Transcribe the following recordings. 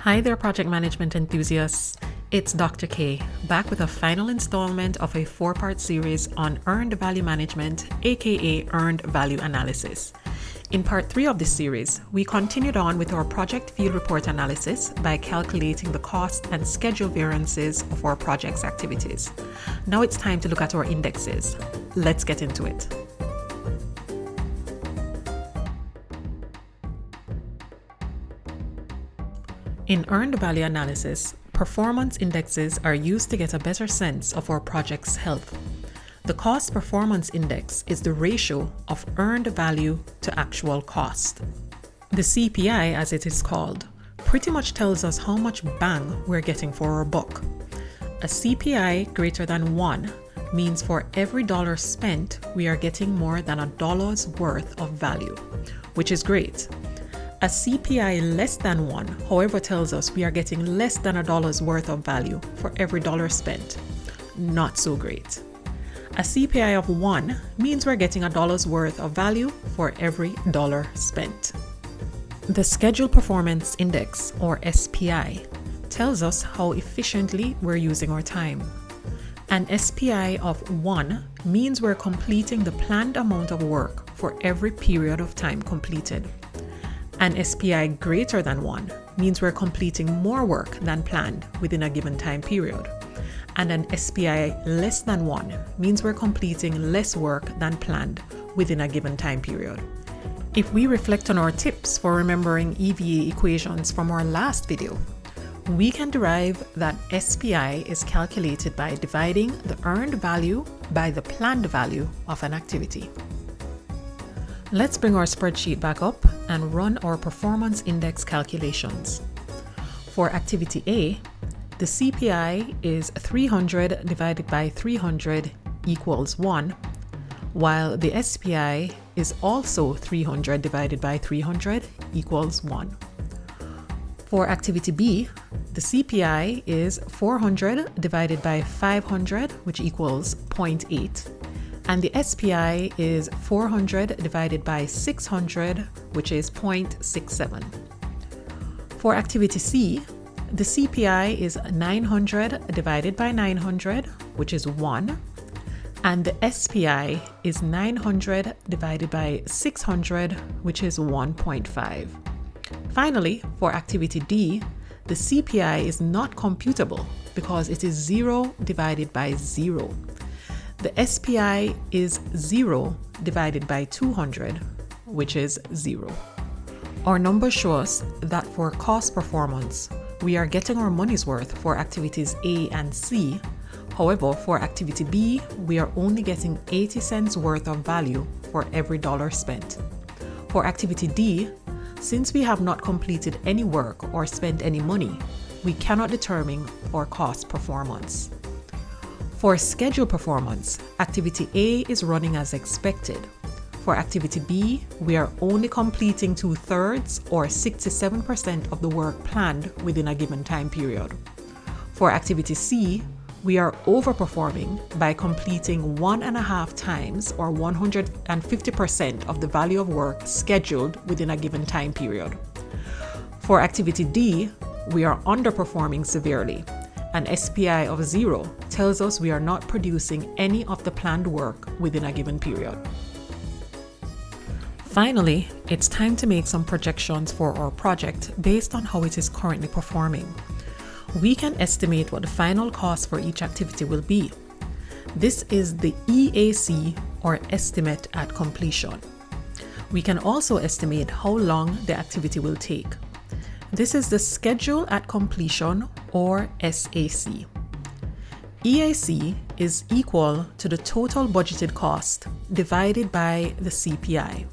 Hi there, project management enthusiasts. It's Dr. K, back with a final installment of a 4-part series on earned value management, aka earned value analysis. In part 3 of this series, we continued on with our project field report analysis by calculating the cost and schedule variances of our project's activities. Now it's time to look at our indexes. Let's get into it. In earned value analysis, performance indexes are used to get a better sense of our project's health. The cost performance index is the ratio of earned value to actual cost. The CPI, as it is called, pretty much tells us how much bang we're getting for our buck. A CPI greater than 1 means for every dollar spent, we are getting more than $1's worth of value, which is great. A CPI less than 1, however, tells us we are getting less than $1's worth of value for every dollar spent. Not so great. A CPI of 1 means we're getting $1's worth of value for every dollar spent. The Schedule Performance Index, or SPI, tells us how efficiently we're using our time. An SPI of 1 means we're completing the planned amount of work for every period of time completed. An SPI greater than 1 means we're completing more work than planned within a given time period. And an SPI less than 1 means we're completing less work than planned within a given time period. If we reflect on our tips for remembering EVA equations from our last video, we can derive that SPI is calculated by dividing the earned value by the planned value of an activity. Let's bring our spreadsheet back up and run our performance index calculations. For activity A, the CPI is 300 divided by 300 equals 1, while the SPI is also 300 divided by 300 equals 1. For activity B, the CPI is 400 divided by 500, which equals 0.8. And the SPI is 400 divided by 600, which is 0.67. For activity C, the CPI is 900 divided by 900, which is 1. And the SPI is 900 divided by 600, which is 1.5. Finally, for activity D, the CPI is not computable because it is 0 divided by 0. The SPI is 0 divided by 200, which is 0. Our numbers show us that for cost performance, we are getting our money's worth for activities A and C. However, for activity B, we are only getting 80 cents worth of value for every dollar spent. For activity D, since we have not completed any work or spent any money, we cannot determine our cost performance. For schedule performance, activity A is running as expected. For activity B, we are only completing 2/3 or 67% of the work planned within a given time period. For activity C, we are overperforming by completing 1.5 times or 150% of the value of work scheduled within a given time period. For activity D, we are underperforming severely. An SPI of 0 tells us we are not producing any of the planned work within a given period. Finally, it's time to make some projections for our project based on how it is currently performing. We can estimate what the final cost for each activity will be. This is the EAC, or estimate at completion. We can also estimate how long the activity will take. This is the schedule at completion, or SAC. EAC is equal to the total budgeted cost divided by the CPI.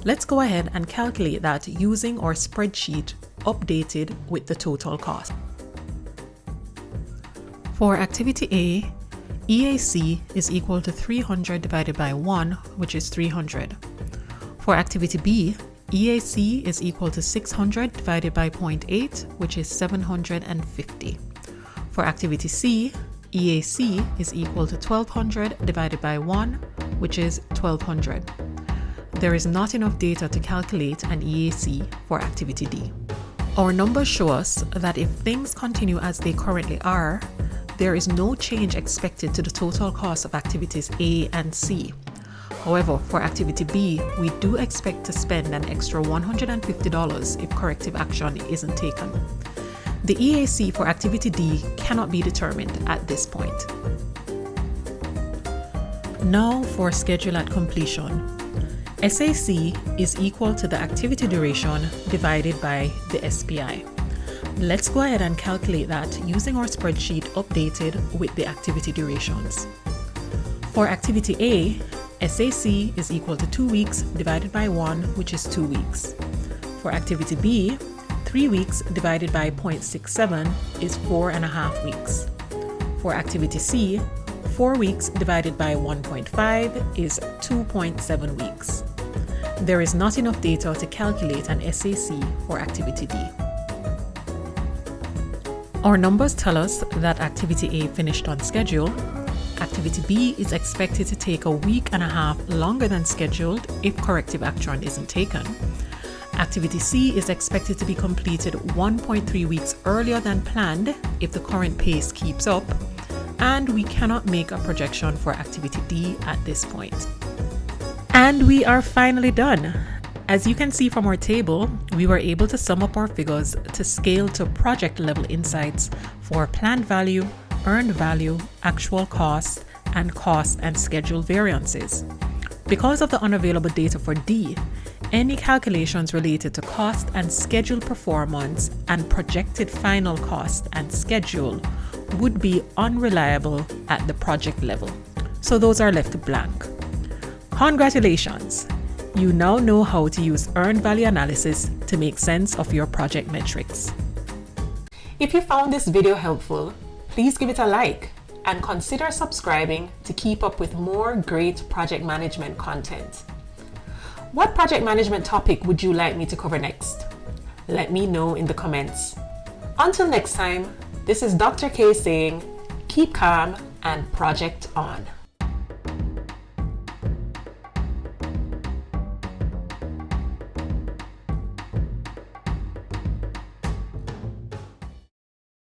Let's go ahead and calculate that using our spreadsheet updated with the total cost. For activity A, EAC is equal to 300 divided by 1, which is 300. For activity B, EAC is equal to 600 divided by 0.8, which is 750. For activity C, EAC is equal to 1200 divided by 1, which is 1200. There is not enough data to calculate an EAC for activity D. Our numbers show us that if things continue as they currently are, there is no change expected to the total cost of activities A and C. However, for activity B, we do expect to spend an extra $150 if corrective action isn't taken. The EAC for activity D cannot be determined at this point. Now for schedule at completion. SAC is equal to the activity duration divided by the SPI. Let's go ahead and calculate that using our spreadsheet updated with the activity durations. For activity A, SAC is equal to 2 weeks divided by 1, which is 2 weeks. For activity B, 3 weeks divided by 0.67 is 4.5 weeks. For activity C, 4 weeks divided by 1.5 is 2.7 weeks. There is not enough data to calculate an SAC for activity D. Our numbers tell us that activity A finished on schedule. Activity B is expected to take a week and a half longer than scheduled if corrective action isn't taken. Activity C is expected to be completed 1.3 weeks earlier than planned if the current pace keeps up, and we cannot make a projection for activity D at this point. And we are finally done. As you can see from our table, we were able to sum up our figures to scale to project level insights for planned value, earned value, actual cost and schedule variances. Because of the unavailable data for D, any calculations related to cost and schedule performance and projected final cost and schedule would be unreliable at the project level. So those are left blank. Congratulations! You now know how to use earned value analysis to make sense of your project metrics. If you found this video helpful, please give it a like and consider subscribing to keep up with more great project management content. What project management topic would you like me to cover next? Let me know in the comments. Until next time, this is Dr. K saying, keep calm and project on.